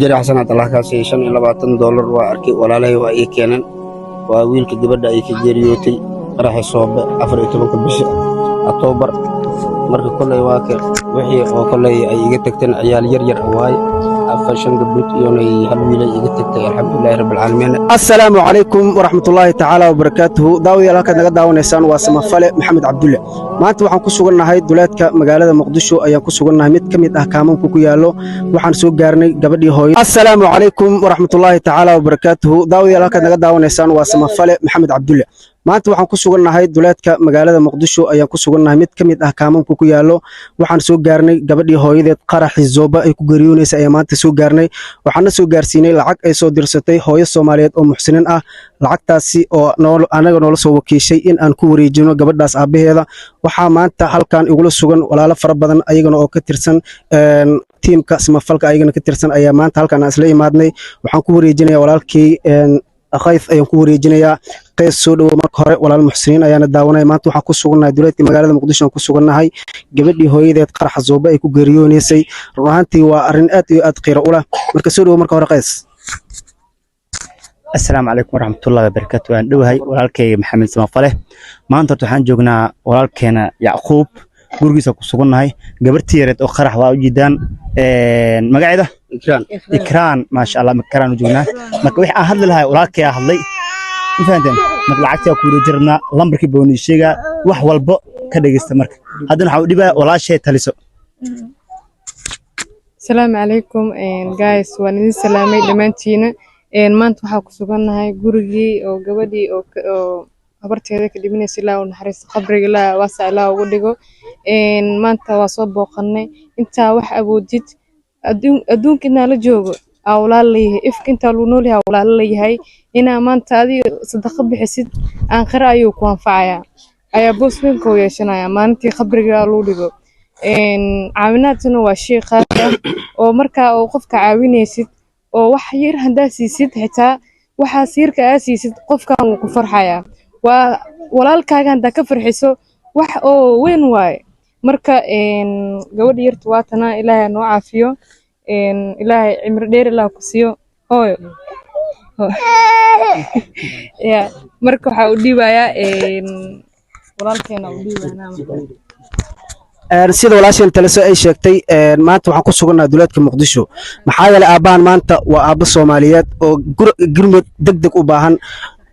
أجري حسنات الله كاسي شن إلا $20 وأركي ولا له وأي كينن وويل كجبر أي كجريوتي راح يصوب أفريقيا بش أكتوبر مرك كل يواكر وحي وكل أي تكتن عيال يرجع واي أفشن قبلت يوني هالويل يجتك الحمد لله رب العالمين. السلام عليكم ورحمة الله تعالى وبركاته. داوي لك داون إنسان واسم فلة محمد عبد الله. ما أنت وحن كسرنا هاي دولات كمجالات مقدسو أي كسرنا ميت كميت أحكامهم كوكيالو وحن سوق جارني قبل هاي. السلام عليكم ورحمة الله تعالى وبركاته. داوي لك داون إنسان واسم فلة محمد عبد الله. ما أنت وحن كسرنا هاي دولات كمجالات مقدسو أي كسرنا ميت كميت أحكامهم كوكيالو وحن سوق جارني قبل هاي ذات قرح الزوبة يكجريوني سأيامات سوق جارني وحنا سوق جارسيني لعق أي صو درستي هاي الصوماليات أو محسنين lacagtaasi oo anaga noola soo wakiishay in aan ku wareejino gabadhaas aabaheeda waxa maanta halkan igula sugan walaalo fara badan ayagana oo ka tirsan tiimka samafalka ayagana ka tirsan ayaa maanta halkan isla imaadnay waxaan ku wareejinayaa walaalkii akhays ayaan ku wareejinayaa qays soo dhawo marka hore walaal muxsiniin ayaana daawanay maanta waxaan ku sugannahay dowladda magaalada muqdisho ku sugannahay gabadhii hooyadeed qarax zooba ay ku geeriyoonaysay ruuxantii waa arin aad iyo aad qiiro u leh marka soo dhawo marka hore qays. السلام عليكم ورحمة الله وبركاته. أنا دوهاي ولكن محمد سمافله ما أنت تحن جوجنا ولكن يعقوب جورجيس كسرنا هاي جبرتي رد أخرح واجدان مقعدة إكران ما شاء الله مكران وجونا مكويح أهل لها ولكن أهل لي فهمتم مطلعتي أكون جرنا لمبرك بوني شيء وحول بق كده يستمر هذا نحاول بقى ولا شيء تلسو. السلام عليكم guys وأنا سلامي دمانتينا maanta waxaa ku sugannahay gurigii oo gabadhii oo habarteeda ka dhimanaysa ilaa uu naxariis qabriga ilaa waasa ilaa ugu dhigo maanta waa soo booqannay intaa wax awoodid adduunka inaa la joogo awlaal leeyahay ifka intaa lagu nool yahay awlaal leeyahay inaa maanta adiga sadaqa bixisid aan qira ayuu ku anfacayaa ayaa boos weyn ka yeeshanaya maalintii qabriga lagu dhigo caawinaadna waa shay qaali ah oo markaa oo qofka caawinaysid oo wax yar hadaa siisid xitaa waxa siirka aa siisid qofkan uu ku farxaya waa walaalkaaga hadaa ka farxiso wax oo weyn waay marka gabadha yartu waa tana ilaahay noo caafiyo ilaahay cimri dheer ilaa ku siiyo hooyo ya marka waxa uu dhiibayaa walaalkeena uu dhiibayaa sida walaasheen taliso ay sheegtay maanta waxaan ku sugannahay dowladda muqdisho maxaa yeelay aabahan maanta waa aabba Soomaaliyeed oo gurmad degdeg u baahan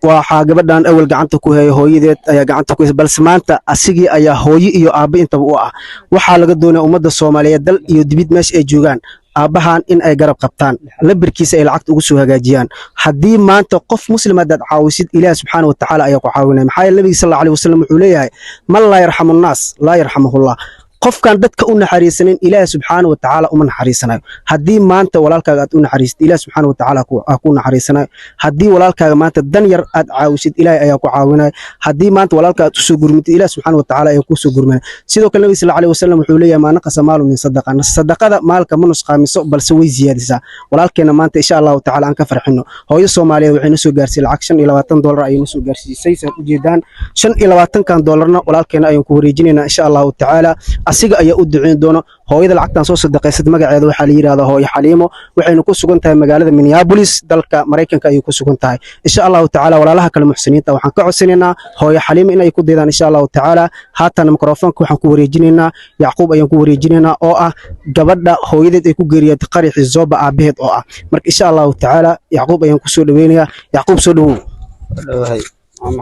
waxa gabadhan awal gacanta ku hayay hooyadeed ayaa gacanta ku hayay balse maanta asigii ayaa hooyo iyo aabba intaba u ah waxa laga doonayaa ummadda Soomaaliyeed dal iyo dibid meesha ay joogaan aabahan in ay garab qabtaan labirkiisa ay lacagta ugu soo hagaajiyaan haddii maanta qof muslim aad caawisid ilaahay subxaanahu wa ta'aala ayaa ku caawinaya maxaa yeelay nabiga sallallahu alayhi wasallam wuxuu leeyahay man laa yarhamu an-naas laa yarhamuhullah qofkan dadka u naxariisanin ilaahay subxaanahu wa ta'aala uma naxariisanayo haddii maanta walaalkaaga aad u naxariisid ilaahay subxaanahu wa ta'aala ku naxariisanayo haddii walaalkaaga maanta dan yar aad caawisid ilaahay ayaa ku caawinaya haddii maanta walaalkaaga aad u soo gurmitid ilaahay subxaanahu wa ta'aala ayaa ku soo gurminaya sidoo kale nabiga sallallahu alayhi wasallam wuxuu leeyahay ma naqasa maalu min sadaqa sadaqada maalka ma nusqaamiso balse way ziyaadisaa walaalkeena maanta insha Allah ta'aala aan ka farxino hooyo Soomaaliyeed waxay noo soo gaarsiisay lacag $25 ayay noo soo gaarsiisay saad u jeedaan $25 walaalkeena ayaan ku wareejinaynaa insha Allah ta'aala asiga ayaa u duceyn doona hooyada lacagtan soo sadaqaysad magaceeda waxa la yiraahdaa hooyo Xaliimo waxayna ku sugan tahay magaalada Minneapolis dalka Mareykanka ayay ku sugan tahay insha Allah ta'ala walaalaha kale muxsiniinta waxaan ka codsanaynaa hooyo Xaliimo inay ku deedaan insha Allah ta'ala haatan mikrofoonka waxaan ku wareejinaynaa Yacquub ayaan ku wareejinaynaa oo ah gabadha hooyadeed ay ku geeriyay qaraxii Zooba aabaheed oo ah marka insha Allah ta'ala Yacquub ayaan ku soo dhaweynayaa Yacquub soo dhawow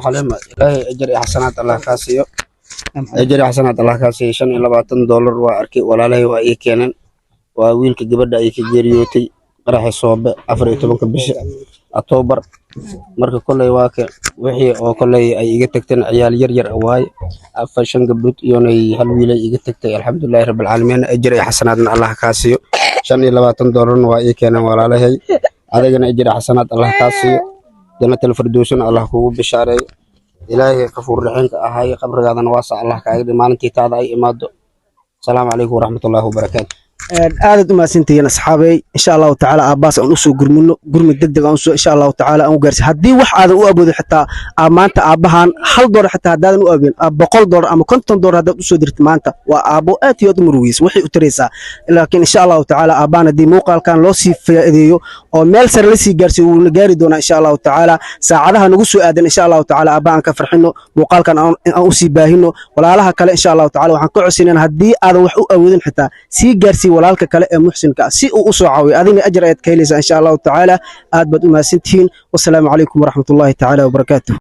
Xaliimo ilaahay ajr iyo xasanaad Allah ka siiyo أجري حسنات الله كاسي شن إلا $20 وأركي ولا له وأي كينن وويل كجبر أي كجريوتي راح يصوب أفريقيا بش أكتوبر مرك كل يواك وحي أو كل أي جتكتن عيال يرجع أواي أفشن قبلت يوني هالويل يجتكت الحمد لله رب العالمين أجري حسنات الله كاسي شن إلا $20 وأي كينن ولا له هذا جن أجري حسنات الله كاسي جنة الفردوسن الله هو بشاري إلهي غفور رحيم أهاي قبر هذا واسع الله كايد ما أنتي تاضي إمادو السلام عليكم ورحمة الله وبركاته aadad uma sintiina asxaabay insha Allah ta'ala aabbaas aan u soo gurmino gurmi degdeg aan soo insha Allah ta'ala aan u gaarsi hadii wax aadan u aboodo xitaa maanta aabahan $1 xitaa hadaadan u aabin $100 ama $50 hadaad u soo dirto maanta waa aabo aad iyo aad murugiis wixii u taraysaa laakiin insha Allah ta'ala aabaan hadii muuqaalkan loo sii faa'iideeyo oo meel sare la sii gaarsiyo wuu gaari doonaa insha Allah ta'ala saacadaha nagu soo aadan insha Allah ta'ala aabaan ka farxino muuqaalkan aan u sii baahino walaalaha kale insha Allah ta'ala waxaan ku codsanayna hadii aadan wax u awoodin xitaa sii gaarsi walaalka kale ee muxsinka si uu u soo caawiyo adina ajr ayad ka helaysaa insha Allah ta'ala aad bad u maasantiin wassalaamu calaykum waraxmatullaahi ta'ala wa barakaatuh